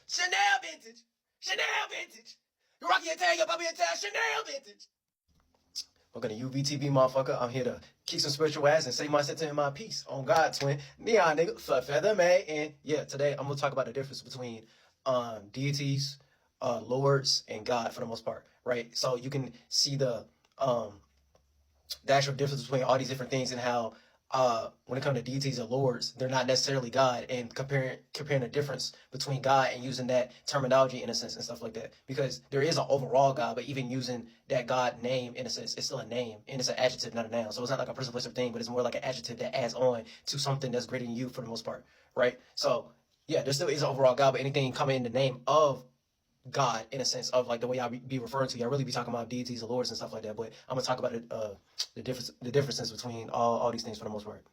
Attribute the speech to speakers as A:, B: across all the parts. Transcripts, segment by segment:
A: Chanel vintage. Chanel vintage. You rock your tail, your puppy your tail, Chanel vintage. Welcome to UVTV, motherfucker. I'm here to kick some spiritual ass and say my sentence in my piece. On God, twin. Neon, nigga. Feather man. And yeah, today I'm going to talk about the difference between deities, lords, and God for the most part, right? So you can see the actual difference between all these different things and how when it comes to deities and lords, they're not necessarily God, and comparing the difference between God and using that terminology in a sense and stuff like that. Because there is an overall God, but even using that God name in a sense, it's still a name and it's an adjective, not a noun. So it's not like a person, place, or thing, but it's more like an adjective that adds on to something that's greater than you for the most part, right? So yeah, there still is an overall God, but anything coming in the name of God, in a sense of like the way I be referring to you, I really be talking about deities and lords and stuff like that. But I'm gonna talk about it, the differences between all these things for the most part.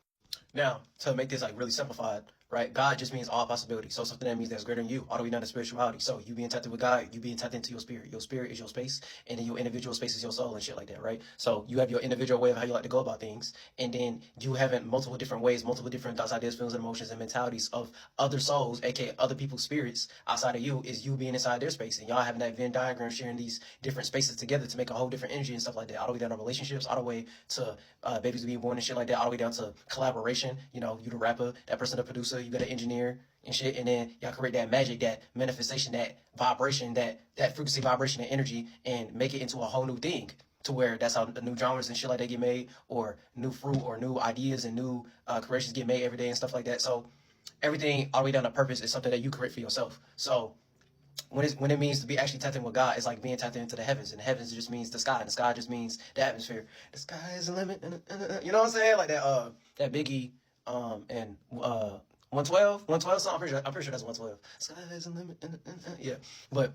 A: Now, to make this like really simplified, right? God just means all possibility. So something that means that's greater than you, all the way down to spirituality. So you being tapped with God, you being tapped into your spirit. Your spirit is your space, and then your individual space is your soul and shit like that, right? So you have your individual way of how you like to go about things, and then you having multiple different ways, multiple different thoughts, ideas, feelings, and emotions and mentalities of other souls, aka other people's spirits outside of you, is you being inside their space, and y'all having that Venn diagram, sharing these different spaces together to make a whole different energy and stuff like that. All the way down to relationships, all the way to babies being born and shit like that, all the way down to collaboration. You know, you the rapper, that person the producer, you got an engineer and shit, and then y'all create that magic, that manifestation, that vibration, that frequency, vibration, and energy, and make it into a whole new thing, to where that's how the new genres and shit like that get made, or new fruit, or new ideas and new creations get made every day and stuff like that. So everything all the way down to purpose is something that you create for yourself. So when it means to be actually tapped in with God, it's like being tapped into the heavens, and the heavens just means the sky, and the sky just means the atmosphere. The sky is the limit, you know what I'm saying? Like that Biggie and 112 song. I'm pretty sure that's 112. Sky is the limit, yeah. But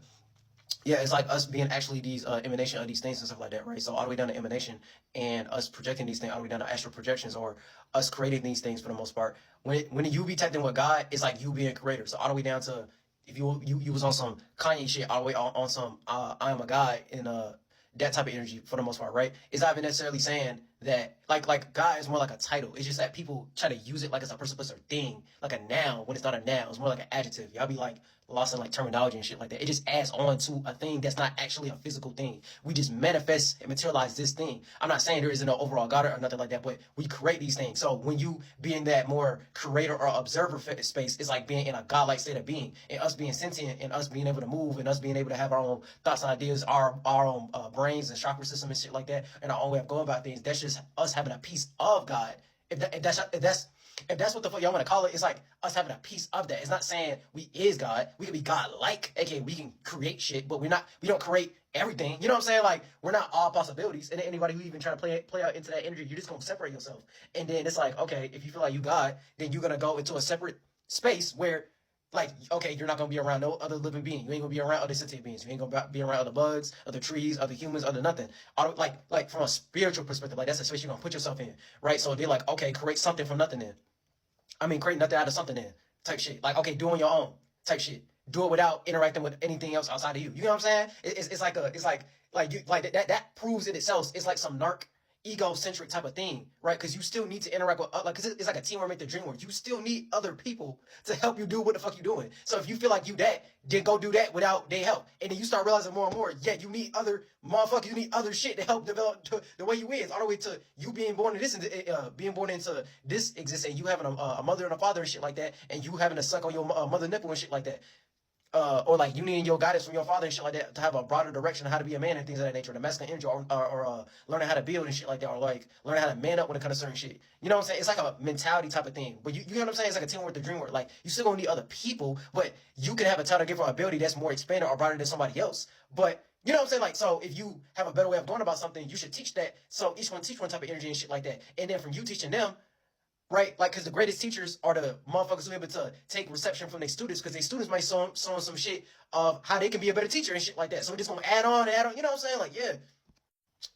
A: yeah, it's like us being actually these emanation of these things and stuff like that, right? So all the way down to emanation, and us projecting these things all the way down to astral projections, or us creating these things for the most part. When you be tapped in with God, it's like you being a creator. So all the way down to, if you was on some Kanye shit, all the way on some I am a God, in that type of energy for the most part, right? It's not even necessarily saying that like God is more like a title. It's just that people try to use it like it's a person, place, or thing, like a noun, when it's not a noun. It's more like an adjective. Y'all be like lost in like terminology and shit like that. It just adds on to a thing that's not actually a physical thing. We just manifest and materialize this thing. I'm not saying there isn't no overall God or nothing like that, but we create these things. So when you being that more creator or observer space, it's like being in a godlike state of being, and us being sentient, and us being able to move, and us being able to have our own thoughts and ideas, our own brains and chakra system and shit like that, and our own way of going about things. That's just us having a piece of God. If that's what the fuck y'all want to call it, it's like us having a piece of that. It's not saying we is God. We can be God-like, aka we can create shit, but we don't create everything. You know what I'm saying? Like, we're not all possibilities. And anybody who even try to play out into that energy, you're just gonna separate yourself. And then it's like, okay, if you feel like you God, then you're gonna go into a separate space where, like, okay, you're not gonna be around no other living being. You ain't gonna be around other sentient beings. You ain't gonna be around other bugs, other trees, other humans, other nothing. Like from a spiritual perspective, like that's the space you're gonna put yourself in, right? So they're like, okay, create something from nothing then. I mean, create nothing out of something then, type shit. Like, okay, do it on your own, type shit. Do it without interacting with anything else outside of you. You know what I'm saying? That proves it itself. It's like some narc egocentric type of thing, right? Because you still need to interact with, cause it's like a teamwork make the dream work. You still need other people to help you do what the fuck you doing. So if you feel like you that, then go do that without their help. And then you start realizing more and more, yeah, you need other motherfuckers, you need other shit to help develop the way you is, all the way to you being born into this, being born into this existence, and you having a mother and a father and shit like that, and you having to suck on your mother nipple and shit like that. Or like you needing your guidance from your father and shit like that to have a broader direction on how to be a man and things of that nature, the masculine energy, or learning how to build and shit like that, or like learning how to man up when it comes to certain shit. You know what I'm saying? It's like a mentality type of thing. But you know what I'm saying? It's like a teamwork, the dream work. Like, you still gonna need other people, but you can have a talent, gift, or ability that's more expanded or broader than somebody else. But you know what I'm saying? Like, so if you have a better way of going about something, you should teach that. So each one teach one type of energy and shit like that. And then from you teaching them, right? Like, because the greatest teachers are the motherfuckers who are able to take reception from their students, because their students might show them some shit of how they can be a better teacher and shit like that. So we're just going to add on, you know what I'm saying? Like, yeah.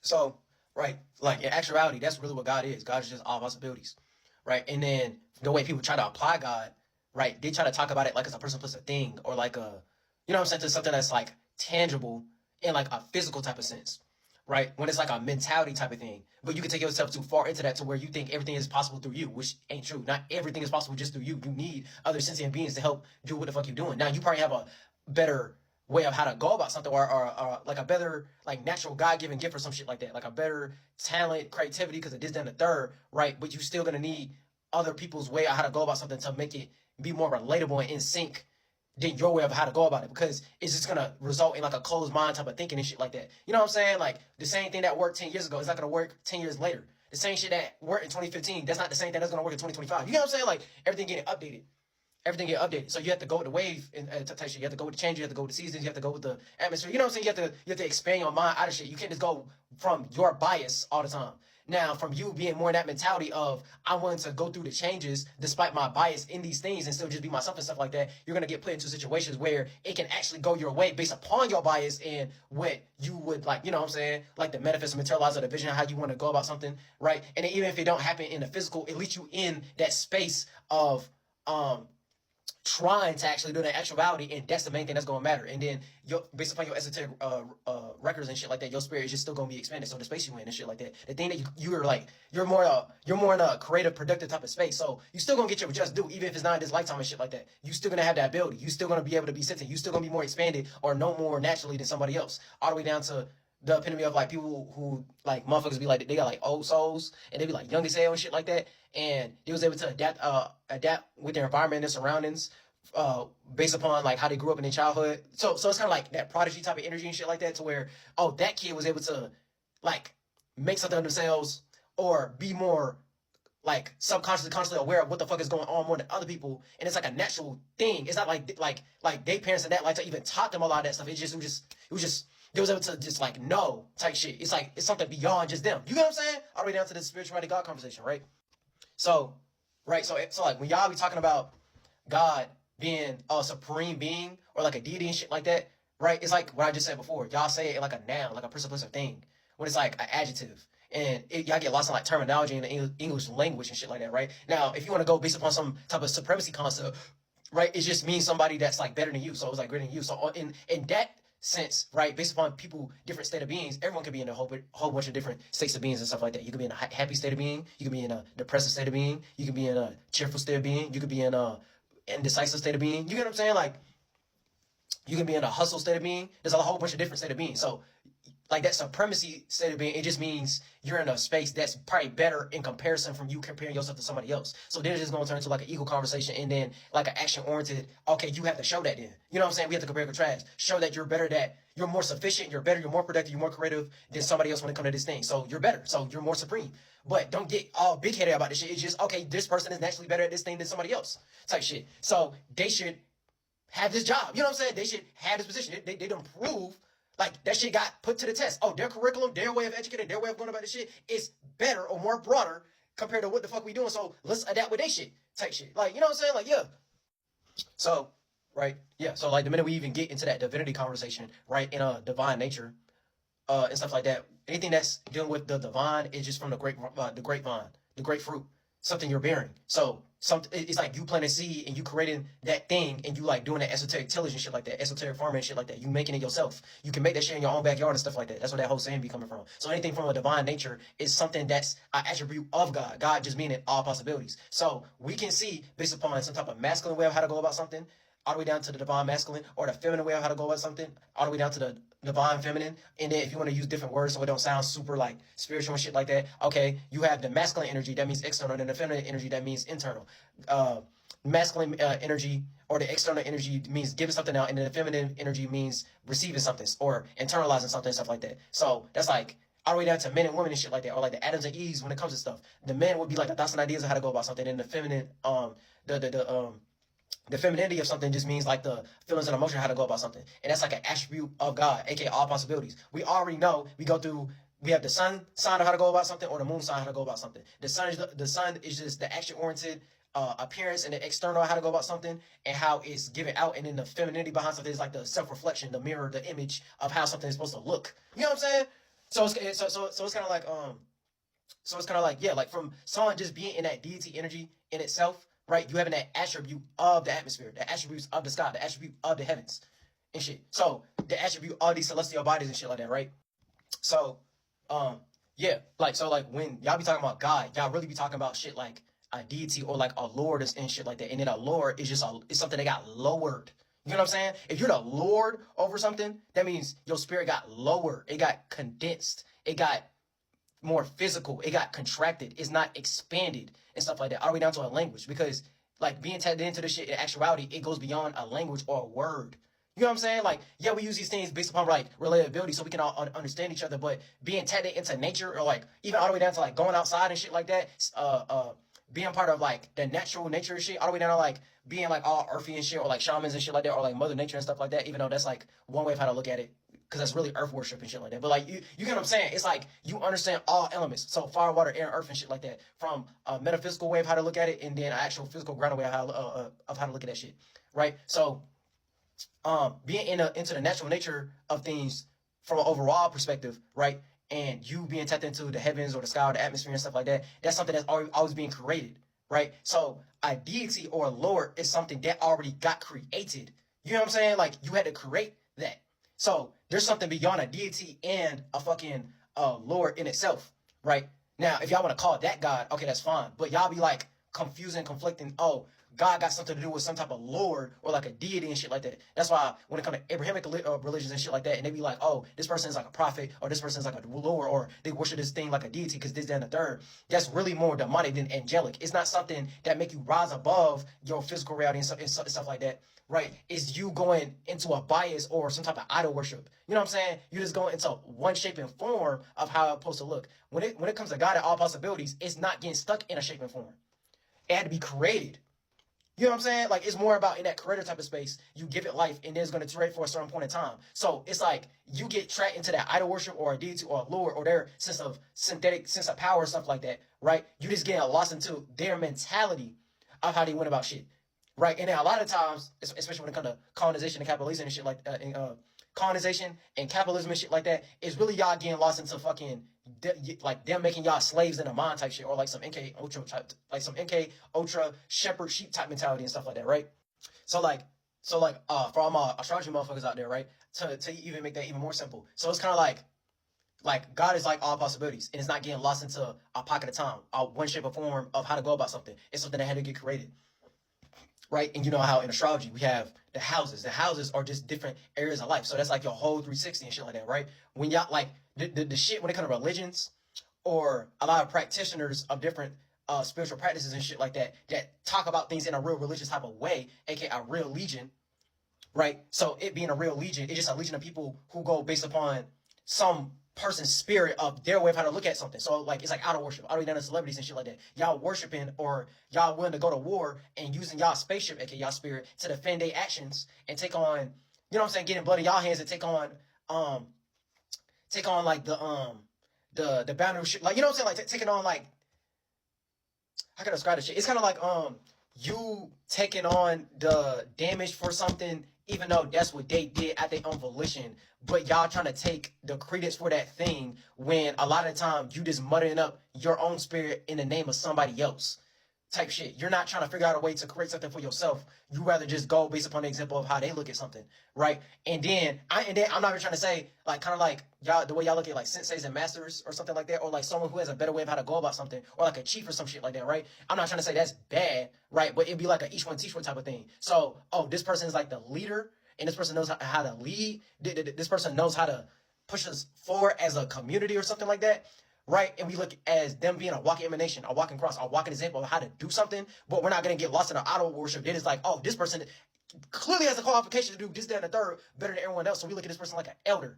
A: So, right, like, in actuality, that's really what God is. God is just all possibilities, right? And then the way people try to apply God, right, they try to talk about it like it's a person plus a thing, or like a, you know what I'm saying, to something that's like tangible in like a physical type of sense. Right? When it's like a mentality type of thing. But you can take yourself too far into that to where you think everything is possible through you, which ain't true. Not everything is possible just through you. You need other sentient beings to help do what the fuck you're doing. Now, you probably have better way of how to go about something, or like a better like natural God-given gift or some shit like that, like a better talent, creativity, because of this, then the third, right? But you still gonna need other people's way of how to go about something to make it be more relatable and in sync than your way of how to go about it, because it's just gonna result in like a closed mind type of thinking and shit like that. You know what I'm saying? Like the same thing that worked 10 years ago is not gonna work 10 years later. The same shit that worked in 2015, that's not the same thing that's gonna work in 2025. You know what I'm saying? Like everything getting updated. Everything get updated. So you have to go with the wave and type shit. You have to go with the change. You have to go with the seasons. You have to go with the atmosphere. You know what I'm saying? You have to expand your mind out of shit. You can't just go from your bias all the time. Now, from you being more in that mentality of I'm willing to go through the changes despite my bias in these things and still just be myself and stuff like that, you're gonna get put into situations where it can actually go your way based upon your bias and what you would like. You know what I'm saying? Like the manifest and materialize of the vision, how you want to go about something, right? And then even if it don't happen in the physical, at least you in that space of trying to actually do that actuality, and that's the main thing that's gonna matter. And then based upon your esoteric records and shit like that, your spirit is just still gonna be expanded. So the space you in and shit like that, the thing that you're like, you're more in a creative, productive type of space. So you still gonna get your just due, even if it's not in this lifetime and shit like that. You still gonna have that ability. You still gonna be able to be sentient. You still gonna be more expanded or know more naturally than somebody else. All the way down to the epitome of like people who like motherfuckers be like, they got like old souls and they be like young as hell and shit like that, and they was able to adapt with their environment and their surroundings based upon like how they grew up in their childhood. So it's kind of like that prodigy type of energy and shit like that, to where that kid was able to like make something of themselves or be more like subconsciously, consciously aware of what the fuck is going on more than other people, and it's like a natural thing. It's not like they parents and that like to even taught them a lot of that stuff. It was just they was able to just like know type shit. It's like it's something beyond just them. You get what I'm saying? All the way down to the spirituality God conversation, right? So like when y'all be talking about God being a supreme being or like a deity and shit like that, right? It's like what I just said before. Y'all say it like a noun, like a person, place, or thing, when it's like an adjective. And y'all get lost in like terminology in the English language and shit like that, right? Now, if you want to go based upon some type of supremacy concept, right, it just means somebody that's like better than you. So it's like greater than you. So in that sense, right, based upon people, different state of beings, everyone can be in a whole bunch of different states of beings and stuff like that. You can be in a happy state of being. You can be in a depressive state of being. You can be in a cheerful state of being. You could be in a indecisive state of being. You get what I'm saying? Like, you can be in a hustle state of being. There's a whole bunch of different state of being. So like that supremacy state of being, it just means you're in a space that's probably better in comparison from you comparing yourself to somebody else. So then it's just gonna turn into like an ego conversation, and then like an action oriented, okay, you have to show that then. You know what I'm saying? We have to compare and contrast. Show that you're better, that you're more sufficient, you're better, you're more productive, you're more creative than somebody else when it comes to this thing. So you're better. So you're more supreme. But don't get all big headed about this shit. It's just, okay, this person is naturally better at this thing than somebody else type shit. So they should have this job. You know what I'm saying? They should have this position. They don't prove like that shit got put to the test. Oh, their curriculum, their way of educating, their way of going about this shit is better or more broader compared to what the fuck we doing. So let's adapt with their shit type shit. Like, you know what I'm saying? Like, yeah. So, right. Yeah. So like the minute we even get into that divinity conversation, right, in a divine nature, and stuff like that, anything that's dealing with the divine is just from the grapevine, the grapefruit, something you're bearing. So it's like you planting a seed and you creating that thing, and you like doing that esoteric tillage and shit like that, esoteric farming and shit like that. You making it yourself. You can make that shit in your own backyard and stuff like that. That's where that whole saying be coming from. So anything from a divine nature is something that's an attribute of God. God just meaning all possibilities. So we can see based upon some type of masculine way of how to go about something, all the way down to the divine masculine, or the feminine way of how to go about something, all the way down to the divine feminine. And then if you want to use different words so it don't sound super like spiritual and shit like that, okay, you have the masculine energy, that means external, and the feminine energy, that means internal. Masculine energy or the external energy means giving something out, and then the feminine energy means receiving something or internalizing something and stuff like that. So that's like all the way down to men and women and shit like that, or like the Adams and Eves when it comes to stuff. The men would be like the thoughts and ideas of how to go about something, and the feminine, the femininity of something just means like the feelings and emotion, how to go about something. And that's like an attribute of God, aka all possibilities. We already know we have the sun sign of how to go about something, or the moon sign how to go about something. The sun is just the action oriented appearance and the external how to go about something and how it's given out, and then the femininity behind something is like the self-reflection, the mirror, the image of how something is supposed to look. You know what I'm saying? So it's kind of like yeah, like from someone just being in that deity energy in itself, right? You having that attribute of the atmosphere, the attributes of the sky, the attribute of the heavens and shit. So the attribute of these celestial bodies and shit like that, right? So yeah, like so like when y'all be talking about God, y'all really be talking about shit like a deity or like a lord and shit like that. And then a lord is just it's something that got lowered. You know what I'm saying? If you're the Lord over something, that means your spirit got lower. It got condensed. It got more physical. It got contracted. It's not expanded and stuff like that. All the way down to a language. Because like being tapped into this shit in actuality, it goes beyond a language or a word. You know what I'm saying? Like, yeah, we use these things based upon like relatability so we can all understand each other, but being tapped into nature or like even all the way down to like going outside and shit like that, being part of like the natural nature and shit, all the way down to like being like all earthy and shit, or like shamans and shit like that, or like Mother Nature and stuff like that, even though that's like one way of how to look at it, because that's really earth worship and shit like that. But like you get what I'm saying? It's like you understand all elements. So fire, water, air, earth and shit like that, from a metaphysical way of how to look at it, and then an actual physical grounded way of how to look at that shit. Right? So being into the natural nature of things from an overall perspective, right? And you being tapped into the heavens or the sky or the atmosphere and stuff like that, that's something that's always being created, right? So a deity or a lord is something that already got created. You know what I'm saying? Like you had to create that. So there's something beyond a deity and a fucking lord in itself, right? Now, if y'all want to call that God, okay, that's fine. But y'all be like confusing, conflicting. Oh, God got something to do with some type of lord or like a deity and shit like that. That's why when it comes to Abrahamic religions and shit like that, and they be like, oh, this person is like a prophet, or this person is like a lord, or they worship this thing like a deity because this, that, and the third. That's really more demonic than angelic. It's not something that make you rise above your physical reality and stuff like that, right? Is you going into a bias or some type of idol worship. You know what I'm saying? You just go into one shape and form of how it's supposed to look. When it comes to God and all possibilities, it's not getting stuck in a shape and form. It had to be created. You know what I'm saying? Like, it's more about in that creator type of space, you give it life, and then it's going to iterate for a certain point in time. So it's like you get trapped into that idol worship or a deity or a lord or their sense of synthetic sense of power or stuff like that, right? You just get lost into their mentality of how they went about shit, right? And then a lot of times, especially when it comes to colonization and capitalism and shit like colonization and capitalism and shit like that, is really y'all getting lost into fucking like them making y'all slaves in a mind type shit, or like some MK Ultra type, like some MK Ultra shepherd sheep type mentality and stuff like that, right? So like for all my astrology motherfuckers out there, right? To even make that even more simple, so it's kind of like God is like all possibilities, and it's not getting lost into a pocket of time, one shape or form of how to go about something. It's something that had to get created. Right? And you know how in astrology we have the houses. The houses are just different areas of life. So that's like your whole 360 and shit like that, right? When y'all like the shit when it comes to religions or a lot of practitioners of different spiritual practices and shit like that talk about things in a real religious type of way, aka a real legion, right? So it being a real legion, it's just a legion of people who go based upon some person's spirit of their way of how to look at something. So like it's like idol worship, all the way down to celebrities and shit like that. Y'all worshiping or y'all willing to go to war and using y'all spaceship, aka y'all spirit, to defend their actions and take on, you know what I'm saying, getting blood in y'all hands and take on like the boundary shit, like, you know what I'm saying, like taking on like, how can I describe this shit? It's kind of like you taking on the damage for something, even though that's what they did at their own volition, but y'all trying to take the credence for that thing when a lot of the time you just muttering up your own spirit in the name of somebody else type shit. You're not trying to figure out a way to create something for yourself. You rather just go based upon the example of how they look at something, right? And then I'm not even trying to say like kind of like y'all, the way y'all look at like senseis and masters or something like that, or like someone who has a better way of how to go about something, or like a chief or some shit like that, right? I'm not trying to say that's bad, right? But it'd be like a each one teach one type of thing. So, oh, this person is like the leader, and this person knows how to lead. This person knows how to push us forward as a community or something like that. Right? And we look as them being a walking emanation, a walking cross, a walking example of how to do something, but we're not going to get lost in our idol worship. Then it's like, oh, this person clearly has a qualification to do this, that, and the third better than everyone else. So we look at this person like an elder,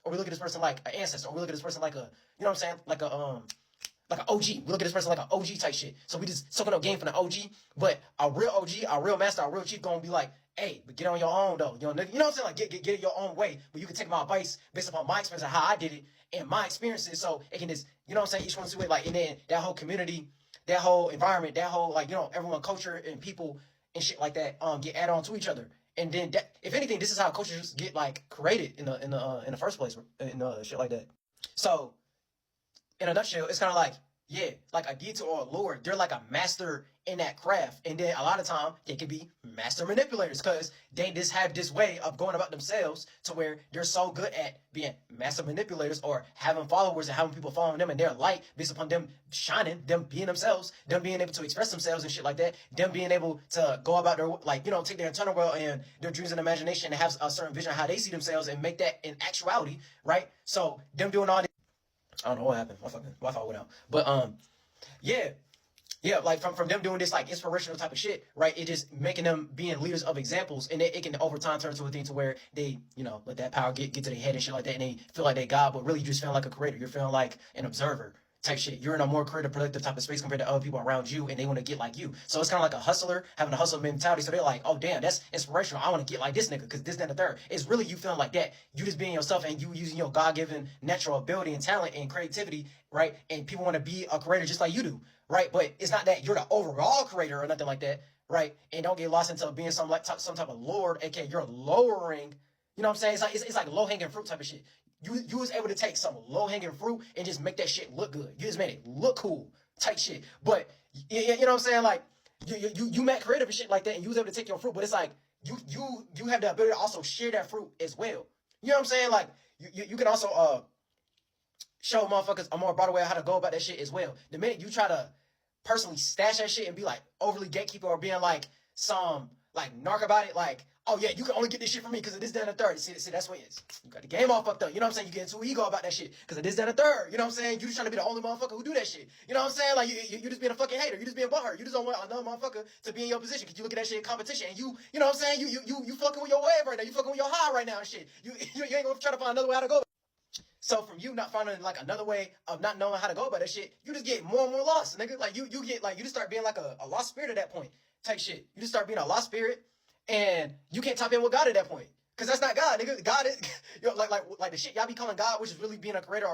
A: or we look at this person like an ancestor, or we look at this person like a, you know what I'm saying? Like an OG. We look at this person like an OG type shit. So we just soaking up game from the OG, but a real OG, a real master, a real chief gonna be like, hey, but get on your own though. You know what I'm saying? Like get it your own way. But you can take my advice based upon my experience of how I did it and my experiences. So it can just, you know what I'm saying? Each one's way, like, and then that whole community, that whole environment, that whole, like, you know, everyone culture and people and shit like that get added on to each other. And then that, if anything, this is how cultures get like created in the first place, in shit like that. So in a nutshell, it's kind of like Yeah, like a deity or a lord, they're like a master in that craft. And then a lot of time they can be master manipulators because they just have this way of going about themselves to where they're so good at being master manipulators or having followers and having people following them in their light based upon them shining, them being themselves, them being able to express themselves and shit like that, them being able to go about their, like, take their internal world and their dreams and imagination and have a certain vision of how they see themselves and make that in actuality, right? So them doing all this, I don't know what happened. My fucking Wi-Fi went out. But yeah, yeah, like from them doing this like inspirational type of shit, right? It just making them being leaders of examples, and it can over time turn into a thing to where they, let that power get to their head and shit like that, and they feel like they God, but really you just feeling like a creator. You're feeling like an observer type shit. You're in a more creative, productive type of space compared to other people around you, and they want to get like you. So it's kind of like a hustler having a hustle mentality. So they're like, oh damn, that's inspirational. I want to get like this nigga because this, that, and the third. It's really you feeling like that. You just being yourself and you using your God-given natural ability and talent and creativity, right? And people want to be a creator just like you do, right? But it's not that you're the overall creator or nothing like that, right? And don't get lost into being some type of lord, aka you're lowering. You know what I'm saying? It's like low hanging fruit type of shit. You was able to take some low hanging fruit and just make that shit look good. You just made it look cool type shit. But you know what I'm saying? Like you met creative and shit like that, and you was able to take your fruit. But it's like you have the ability to also share that fruit as well. You know what I'm saying? Like you can also show motherfuckers a more broader way of how to go about that shit as well. The minute you try to personally stash that shit and be like overly gatekeeper or being like some like narc about it, like, oh yeah, you can only get this shit from me because of this, that, and the third. See, that's what it is. You got the game all fucked up. You know what I'm saying? You get into ego about that shit because of this, that, and the third. You know what I'm saying? You just trying to be the only motherfucker who do that shit. You know what I'm saying? Like you just being a fucking hater. You just being butthurt. You just don't want another motherfucker to be in your position because you look at that shit in competition and you know what I'm saying? You fucking with your wave right now. You fucking with your high right now and shit. You ain't gonna try to find another way how to go. So from you not finding like another way of not knowing how to go about that shit, you just get more and more lost, nigga. Like you get like you just start being like a lost spirit at that point type shit. You just start being a lost spirit, and you can't tap in with God at that point. Cause that's not God, nigga. God is like the shit y'all be calling God, which is really being a creator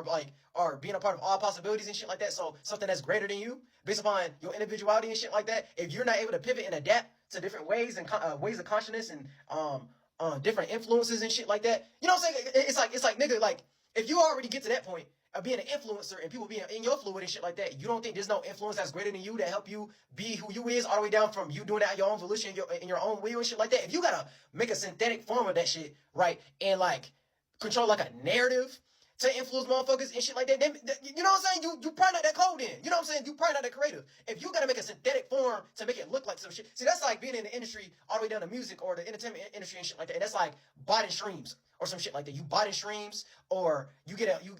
A: or being a part of all possibilities and shit like that. So something that's greater than you, based upon your individuality and shit like that. If you're not able to pivot and adapt to different ways and ways of consciousness and different influences and shit like that, you know what I'm saying? It's like nigga, like if you already get to that point of being an influencer and people being in your fluid and shit like that, you don't think there's no influence that's greater than you that help you be who you is all the way down from you doing that at your own volition, in your own will and shit like that. If you gotta make a synthetic form of that shit, right, and like control like a narrative to influence motherfuckers and shit like that, then, you know what I'm saying? You probably not that code in. You know what I'm saying? You probably not that creative. If you gotta make a synthetic form to make it look like some shit, see, that's like being in the industry all the way down to music or the entertainment industry and shit like that. And that's like botting streams or some shit like that. You botting streams, or you get you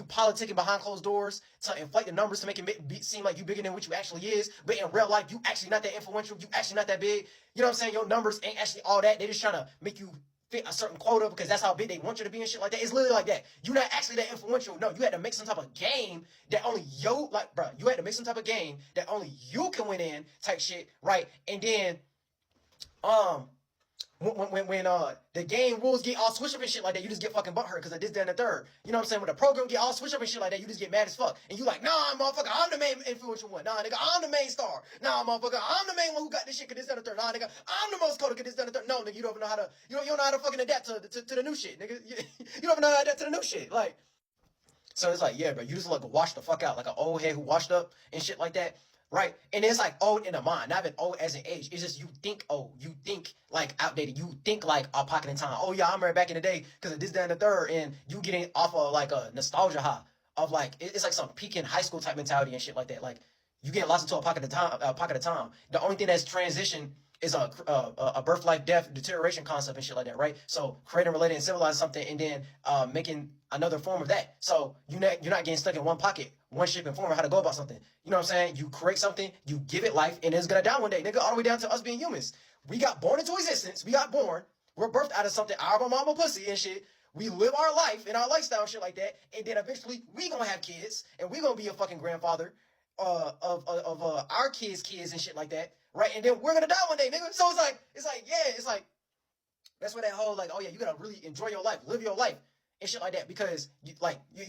A: politicking behind closed doors to inflate the numbers to make it seem like you bigger than what you actually is. But in real life, you actually not that influential. You actually not that big. You know what I'm saying? Your numbers ain't actually all that. They just trying to make you fit a certain quota because that's how big they want you to be and shit like that. It's literally like that. You're not actually that influential. No, you had to make some type of game that only you, like, bro, you had to make some type of game that only you can win in type shit, right? And then, when the game rules get all switched up and shit like that, you just get fucking butthurt because of this, that, and the third. You know what I'm saying? When the program get all switched up and shit like that, you just get mad as fuck. And you like, nah, motherfucker, I'm the main influential one. Nah, nigga, I'm the main star. Nah, motherfucker, I'm the main one who got this shit because this, that, and the third. Nah, nigga, I'm the most coded because this, that, and the third. No, nigga, you don't know how to, you don't know how to fucking adapt to the new shit, nigga. You don't know how to adapt to the new shit. Like, so it's like, yeah, bro, you just like wash the fuck out, like an old head who washed up and shit like that. Right? And it's like old in the mind, not even old as an age. It's just you think old. You think like outdated. You think like a pocket in time. Oh yeah, I remember back in the day because of this, that, and the third. And you getting off of like a nostalgia high of like, it's like some peaking high school type mentality and shit like that. Like you get lost into a pocket of time. The only thing that's transition is a birth, life, death, deterioration concept and shit like that, right? So creating, relating, and civilize something, and then making another form of that. So you're not getting stuck in one pocket, one shape and form of how to go about something. You know what I'm saying? You create something, you give it life, and it's gonna die one day, nigga. All the way down to us being humans. We got born into existence. We got born. We're birthed out of something, our mama pussy and shit. We live our life and our lifestyle and shit like that, and then eventually we gonna have kids, and we gonna be a fucking grandfather of our kids and shit like that, right? And then we're gonna die one day, nigga. So it's like that's where that whole like, oh yeah, you gotta really enjoy your life, live your life and shit like that, because you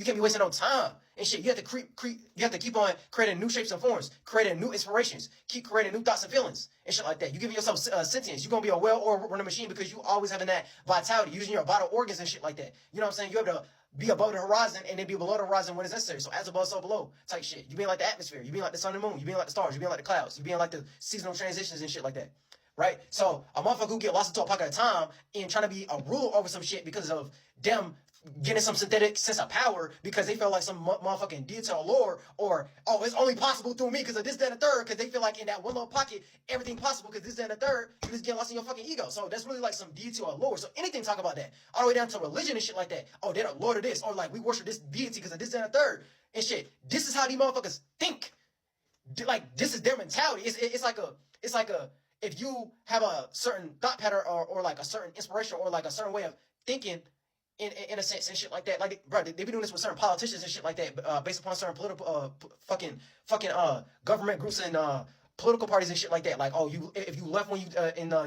A: can't be wasting no time and shit. You have to you have to keep on creating new shapes and forms, creating new inspirations, keep creating new thoughts and feelings and shit like that. You giving yourself sentience. You're gonna be a well-oiled running machine because you always having that vitality, using your vital organs and shit like that. You know what I'm saying? You have to be above the horizon and then be below the horizon when it's necessary. So as above, so below type shit. You being like the atmosphere. You being like the sun and moon. You being like the stars. You being like the clouds. You being like the seasonal transitions and shit like that. Right? So a motherfucker who get lost into a pocket of time and trying to be a ruler over some shit because of them getting some synthetic sense of power because they feel like some motherfucking deity or lore, or, oh, it's only possible through me because of this, that, and the third, because they feel like in that one little pocket, everything possible because this, that, and the third, you just get lost in your fucking ego. So that's really like some deity or lore. So anything talk about that. All the way down to religion and shit like that. Oh, they're the lord of this. Or like, we worship this deity because of this, that, and the third. And shit. This is how these motherfuckers think. Like, this is their mentality. It's like a, if you have a certain thought pattern or like a certain inspiration or like a certain way of thinking, in a sense and shit like that, like, bro, they be doing this with certain politicians and shit like that, based upon certain political, fucking government groups and political parties and shit like that. Like, oh, if you left when you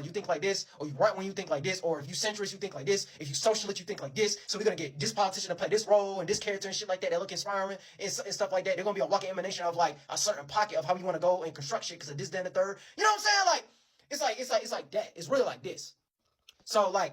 A: you think like this, or you right when you think like this, or if you centrist you think like this, if you socialist you think like this. So we're gonna get this politician to play this role and this character and shit like that. That look inspiring and stuff like that. They're gonna be a walking emanation of like a certain pocket of how you want to go and construct shit because of this, then the third. You know what I'm saying? Like, it's like that. It's really like this. So like,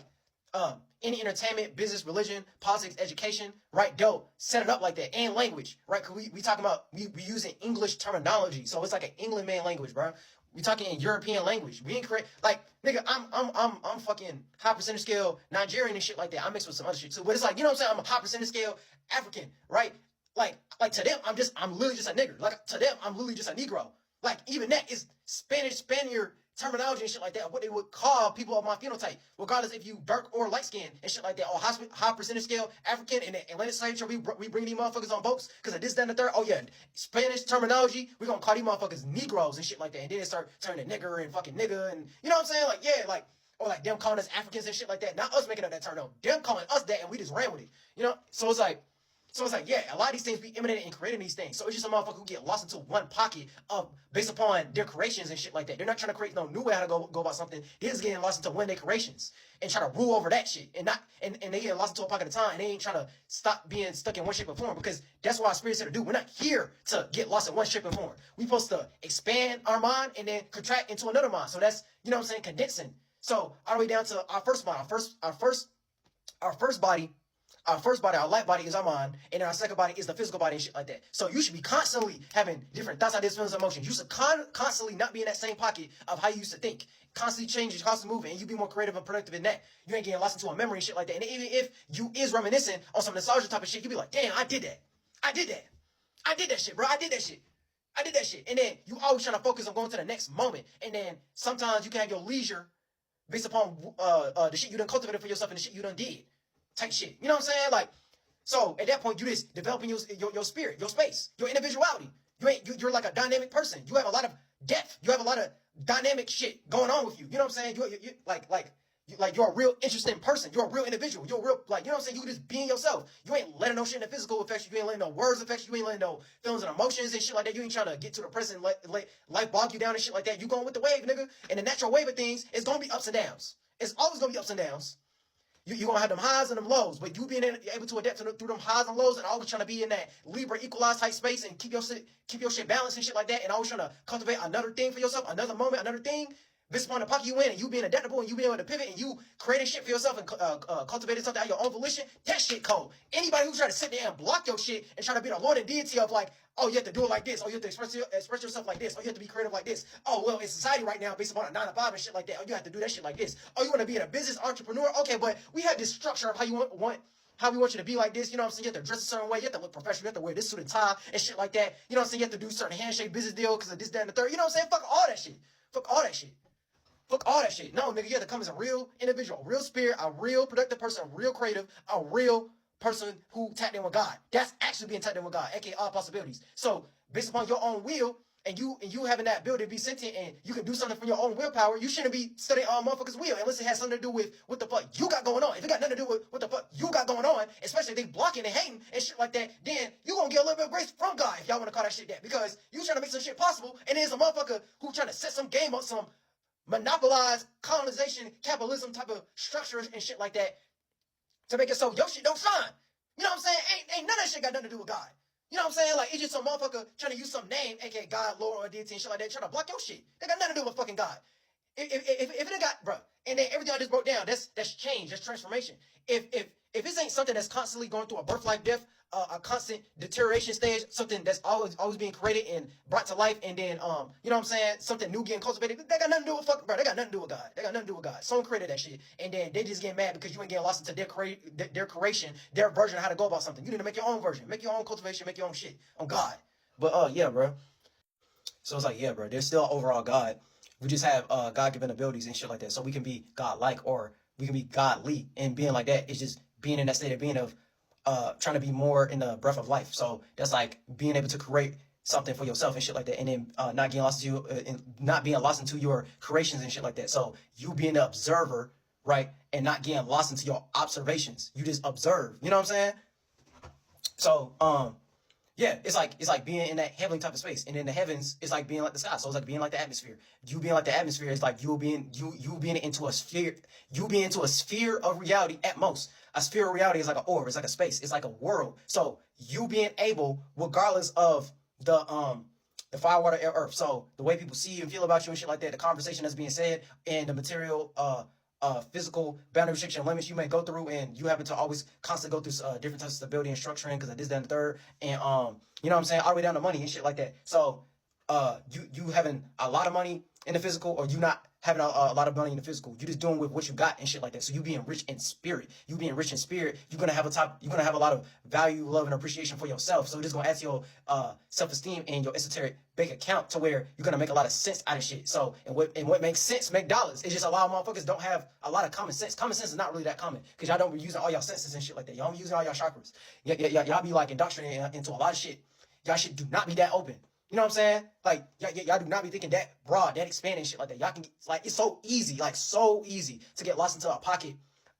A: any entertainment, business, religion, politics, education, right? Dope. Set it up like that. And language, right? Cause we talking about, we using English terminology. So it's like an England man language, bro. We talking in European language. We ain't create, like, nigga, I'm fucking high percentage scale Nigerian and shit like that. I mix with some other shit too. But it's like, you know what I'm saying? I'm a high percentage scale African, right? Like to them, I'm literally just a nigger. Like to them, I'm literally just a Negro. Like even that is Spaniard terminology and shit like that, what they would call people of my phenotype, regardless if you dark or light skin and shit like that, or high percentage scale African. In the Atlantic slave we bring these motherfuckers on boats because of this, that, and the third. Oh yeah, Spanish terminology, we're gonna call these motherfuckers Negroes and shit like that, and then they start turning nigger and fucking nigga, and you know what I'm saying? Like, yeah, like, or like them calling us Africans and shit like that. Not us making up that term, no. Them calling us that, and we just ran with it. You know? So it's like, yeah, a lot of these things be emanating and creating these things. So it's just a motherfucker who get lost into one pocket of based upon their creations and shit like that. They're not trying to create no new way how to go about something. They're just getting lost into one of their creations and try to rule over that shit. And they get lost into a pocket of time, and they ain't trying to stop being stuck in one shape or form, because that's what our spirit's here to do. We're not here to get lost in one shape and form. We're supposed to expand our mind and then contract into another mind. So that's, you know what I'm saying, condensing. So all the way down to our first mind, our first body, our light body is our mind, and then our second body is the physical body and shit like that. So you should be constantly having different thoughts, ideas, feelings, emotions. You should constantly not be in that same pocket of how you used to think. Constantly changing, constantly moving, and you be more creative and productive in that. You ain't getting lost into a memory and shit like that. And even if you is reminiscing on some nostalgia type of shit, you be like, damn, I did that. I did that shit, bro. I did that shit. And then you always trying to focus on going to the next moment. And then sometimes you can have your leisure based upon the shit you done cultivated for yourself and the shit you done did. Type shit. You know what I'm saying? Like, so at that point, you just developing your spirit, your space, your individuality. You're like a dynamic person. You have a lot of depth. You have a lot of dynamic shit going on with you. You know what I'm saying? You're a real interesting person. You're a real individual. You're a real, like, you know what I'm saying? You just being yourself. You ain't letting no shit in the physical affect you. You ain't letting no words affect you. You ain't letting no feelings and emotions and shit like that. You ain't trying to get to the present, let life bog you down and shit like that. You going with the wave, nigga. And the natural wave of things is going to be ups and downs. It's always going to be ups and downs. You're going to have them highs and them lows, but you being able to adapt through them highs and lows, and always trying to be in that Libra equalized type space and keep your shit balanced and shit like that, and always trying to cultivate another thing for yourself, another moment, another thing, based upon the pocket you in, and you being adaptable, and you being able to pivot, and you creating shit for yourself, and cultivating something out of your own volition. That shit cold. Anybody who's trying to sit there and block your shit and try to be the Lord and deity of like, oh, you have to do it like this, or you have to express yourself like this, or you have to be creative like this. Oh, well, in society right now, based upon a 9 to 5 and shit like that, oh, you have to do that shit like this. Oh, you want to be a business entrepreneur? Okay, but we have this structure of how you how we want you to be like this. You know what I'm saying? You have to dress a certain way. You have to look professional. You have to wear this suit and tie and shit like that. You know what I'm saying? You have to do certain handshake business deal because of this, that, and the third. You know what I'm saying? Fuck all that shit. Fuck all that shit. Fuck all that shit. No, nigga, you have to come as a real individual, a real spirit, a real productive person, a real creative, a real person who tapped in with God. That's actually being tapped in with God, aka all possibilities. So, based upon your own will, and you having that ability to be sentient, and you can do something from your own willpower, you shouldn't be studying all motherfuckers' will unless it has something to do with what the fuck you got going on. If it got nothing to do with what the fuck you got going on, especially if they blocking and hating and shit like that, then you gonna get a little bit of grace from God, if y'all want to call that shit that, because you trying to make some shit possible, and there's a motherfucker who trying to set some game up, some monopolized colonization, capitalism type of structures and shit like that to make it so your shit don't shine. You know what I'm saying? Ain't none of that shit got nothing to do with God. You know what I'm saying? Like, it's just some motherfucker trying to use some name, aka God, Lord, or deity and shit like that, trying to block your shit. They got nothing to do with fucking God. If it got, bro, and then everything I just broke down, that's change, that's transformation. If if it ain't something that's constantly going through a birth, life, death, a constant deterioration stage, something that's always being created and brought to life, and then you know what I'm saying, something new getting cultivated, they got nothing to do with fucking, bro. They got nothing to do with God. They got nothing to do with God. Someone created that shit, and then they just get mad because you ain't getting lost into their creation, their version of how to go about something. You need to make your own version, make your own cultivation, make your own shit on God. But yeah, bro. So it's like, yeah, bro, there's still overall God. We just have God-given abilities and shit like that. So we can be God-like, or we can be godly. And being like that is just being in that state of being of trying to be more in the breath of life. So that's like being able to create something for yourself and shit like that, and then not getting lost into and not being lost into your creations and shit like that. So you being the observer, right, and not getting lost into your observations. You just observe. You know what I'm saying? So yeah, it's like being in that heavenly type of space, and in the heavens, it's like being like the sky. So it's like being like the atmosphere. You being like the atmosphere is like you being into a sphere. You being into a sphere of reality at most. A sphere of reality is like an orb. It's like a space. It's like a world. So you being able, regardless of the fire, water, air, earth. So the way people see you and feel about you and shit like that, the conversation that's being said, and the material physical boundary restriction limits you may go through, and you happen to always constantly go through different types of stability and structuring because of this, that, and the third, and you know what I'm saying, all the way down to money and shit like that. So you having a lot of money in the physical, or you not having a lot of money in the physical, you just doing with what you got and shit like that. So you being rich in spirit, you're gonna have a lot of value, love, and appreciation for yourself. So it's gonna add to your self-esteem and your esoteric bank account, to where you're gonna make a lot of sense out of shit. So and what makes sense make dollars. It's just a lot of motherfuckers don't have a lot of common sense. Common sense is not really that common because y'all don't be using all y'all senses and shit like that. Y'all be using all y'all chakras. Y'all be like indoctrinated into a lot of shit. Y'all shit do not be that open. You know what I'm saying? Like, y'all do not be thinking that broad, that expanding shit like that. Y'all can, like, it's so easy to get lost into a pocket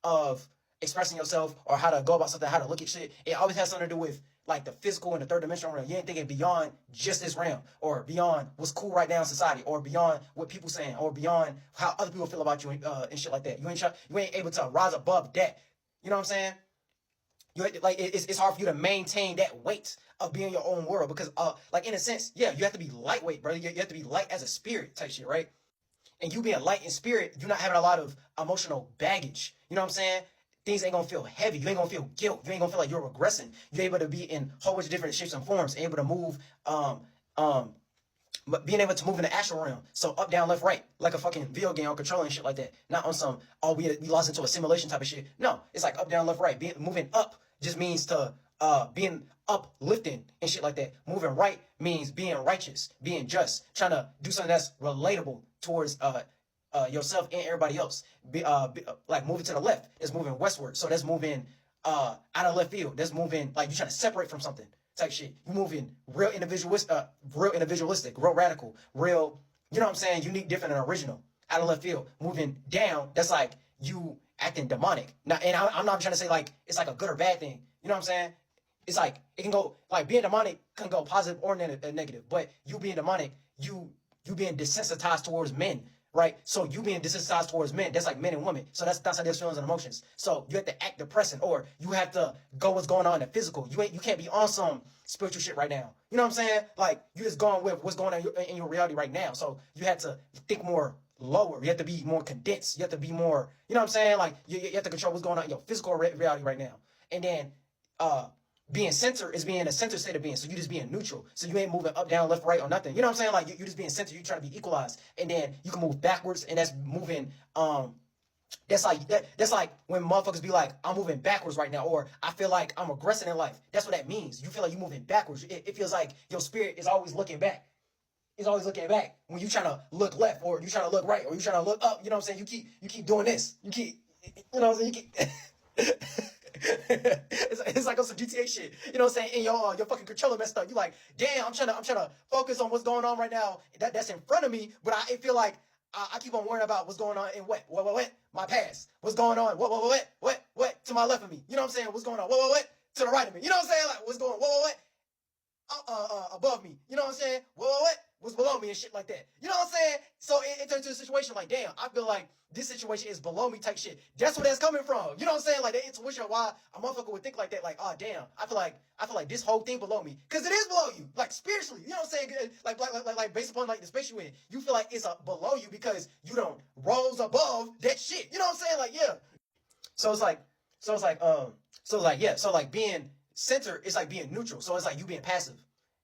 A: of expressing yourself, or how to go about something, how to look at shit. It always has something to do with, like, the physical and the third dimensional realm. You ain't thinking beyond just this realm, or beyond what's cool right now in society, or beyond what people saying, or beyond how other people feel about you and shit like that. You ain't able to rise above that. You know what I'm saying? It's hard for you to maintain that weight of being your own world, because like, in a sense, yeah, you have to be lightweight, brother. You have to be light as a spirit type shit, right? And you being light in spirit, you're not having a lot of emotional baggage. You know what I'm saying? Things ain't gonna feel heavy. You ain't gonna feel guilt. You ain't gonna feel like you're regressing. You're able to be in a whole bunch of different shapes and forms, able to move but being able to move in the astral realm, so up, down, left, right, like a fucking video game or controlling shit like that. Not on some, we lost into a simulation type of shit. No, it's like up, down, left, right. Moving up just means to being uplifting and shit like that. Moving right means being righteous, being just, trying to do something that's relatable towards yourself and everybody else. Like moving to the left is moving westward, so that's moving out of left field. That's moving like you're trying to separate from something type shit. You moving real individualistic, real radical, real, you know what I'm saying, unique, different, and original. Out of left field. Moving down, that's like you acting demonic. Now, and I'm not trying to say like it's like a good or bad thing. You know what I'm saying? It's like it can go, like, being demonic can go positive or negative. But you being demonic, you being desensitized towards men. Right? So you being desensitized towards men, that's like men and women. So that's how there's feelings and emotions. So you have to act depressing, or you have to go what's going on in the physical. You can't be on some spiritual shit right now. You know what I'm saying? Like, you just going with what's going on in your reality right now. So you have to think more lower. You have to be more condensed. You have to be more, you know what I'm saying? Like, you have to control what's going on in your physical reality right now. And then being center is being a center state of being. So you just being neutral. So you ain't moving up, down, left, right, or nothing. You know what I'm saying? Like, you just being center. You trying to be equalized. And then you can move backwards, and that's moving that's like when motherfuckers be like, I'm moving backwards right now, or I feel like I'm regressing in life. That's what that means. You feel like you're moving backwards. It feels like your spirit is always looking back. It's always looking back when you trying to look left, or you trying to look right, or you trying to look up. You know what I'm saying? You keep doing this. You know what I'm saying? You keep it's like on some GTA shit. You know what I'm saying? And your fucking controller messed up. You like, damn, I'm trying to focus on what's going on right now. That's in front of me, but I feel like I keep on worrying about what's going on in what my past. What's going on? What to my left of me? You know what I'm saying? What's going on? What to the right of me? You know what I'm saying? Like, what's going what above me? You know what I'm saying? What was below me and shit like that? You know what I'm saying? So it turns into a situation like, damn, I feel like this situation is below me type shit. That's where that's coming from. You know what I'm saying? Like, the intuition why a motherfucker would think like that. Like, oh damn, I feel like this whole thing below me, because it is below you, like, spiritually. You know what I'm saying? Like based upon like the space you in, you feel like it's below you because you don't rose above that shit. You know what I'm saying? Like, yeah. So it's like So like, yeah, so like being center is like being neutral. So it's like you being passive.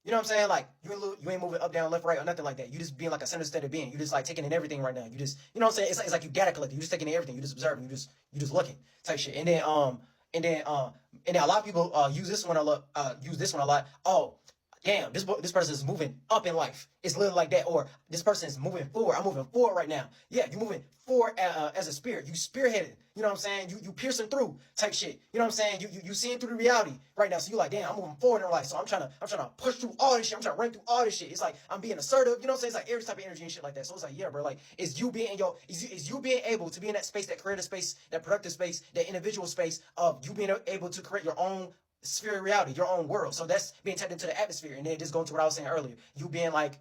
A: You know what I'm saying? Like you ain't moving up, down, left, right, or nothing like that. You just being like a center steady being. You just like taking in everything right now. You just, you know what I'm saying? It's like you data collecting. You just taking in everything. You just observing. You just looking type shit. And then a lot of people use this one a lot. Use this one a lot. Oh, damn, this person is moving up in life. It's literally like that. Or this person is moving forward. I'm moving forward right now. Yeah, you're moving forward as a spirit. You spearheaded. You know what I'm saying? You piercing through type shit. You know what I'm saying? You seeing through the reality right now. So you like, damn, I'm moving forward in life. So I'm trying to push through all this shit. I'm trying to run through all this shit. It's like I'm being assertive. You know what I'm saying? It's like every type of energy and shit like that. So it's like, yeah, bro. Like, is you being able to be in that space, that creative space, that productive space, that individual space of you being able to create your own sphere of reality, your own world. So that's being tapped into the atmosphere. And then just going to what I was saying earlier, you being like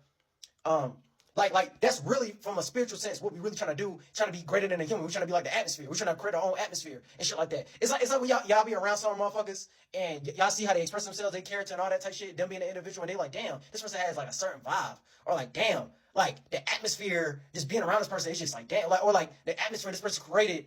A: that's really from a spiritual sense what we really trying to do, trying to be greater than a human. We're trying to be like the atmosphere. We're trying to create our own atmosphere and shit like that. It's like when y'all be around some motherfuckers and y'all see how they express themselves, their character and all that type of shit, them being an individual, and they like, damn, this person has like a certain vibe. Or like, damn, like the atmosphere, just being around this person, it's just like, damn, like, or like the atmosphere this person created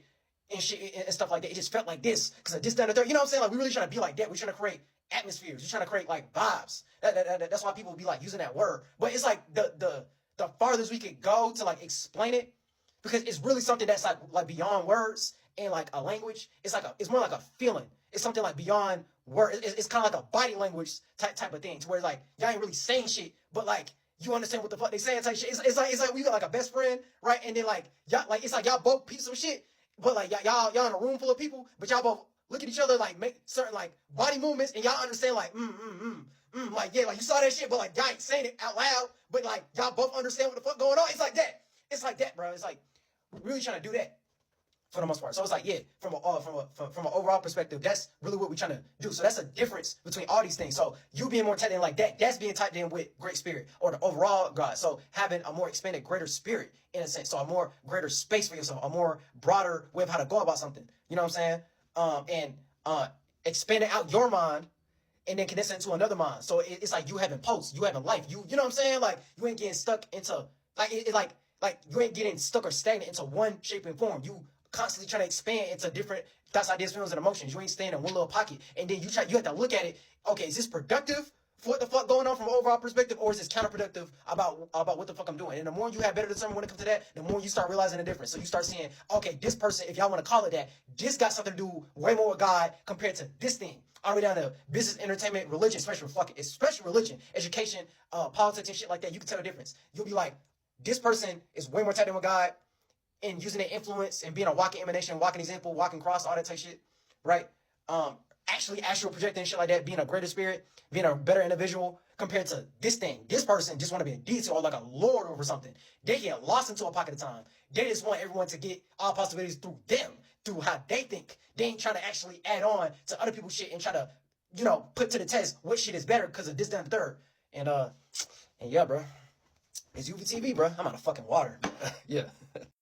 A: and shit and stuff like that. It just felt like this because of this, that, and the third. You know what I'm saying? Like we really trying to be like that. We're trying to create atmospheres. We're trying to create like vibes. That's why people be like using that word. But it's like the farthest we could go to like explain it, because it's really something that's like beyond words and like a language. It's more like a feeling. It's something like beyond words. It's kind of like a body language type of thing, to where like y'all ain't really saying shit, but like you understand what the fuck they saying type shit. It's like we got like a best friend, right? And then like y'all, like it's like y'all both piece of shit, but like y'all in a room full of people, but y'all both look at each other, like make certain like body movements, and y'all understand like like yeah, like you saw that shit, but like y'all ain't saying it out loud, but like y'all both understand what the fuck going on. It's like that. It's like that, bro. It's like really trying to do that for the most part. So it's like, yeah, from an overall perspective, that's really what we're trying to do. So that's a difference between all these things. So you being more tied in like that, that's being tied in with great spirit or the overall God. So having a more expanded, greater spirit in a sense. So a more greater space for yourself, a more broader way of how to go about something. You know what I'm saying? And expanding out your mind and then condense it into another mind. So it's like you having pulse, you having life. You know what I'm saying? Like you ain't getting stuck into like you ain't getting stuck or stagnant into one shape and form. You constantly trying to expand into different thoughts, ideas, feelings, and emotions. You ain't staying in one little pocket. And then you have to look at it. Okay, is this productive for what the fuck going on from an overall perspective, or is this counterproductive about what the fuck I'm doing? And the more you have better discernment when it comes to that, the more you start realizing the difference. So you start seeing, okay, this person, if y'all want to call it that, this got something to do way more with God compared to this thing. All the way down to business, entertainment, religion, especially religion, education, politics and shit like that. You can tell the difference. You'll be like, this person is way more tied in with God and using their influence and being a walking emanation, walking example, walking cross, all that type of shit, right? Actually astral projecting shit like that, being a greater spirit, being a better individual compared to this thing. This person just want to be a deity or like a lord over something. They get lost into a pocket of time. They just want everyone to get all possibilities through them, through how they think. They ain't trying to actually add on to other people's shit and try to, put to the test what shit is better because of this, that, and the third. And yeah, bro. It's UVTV, bro. I'm out of fucking water. Yeah.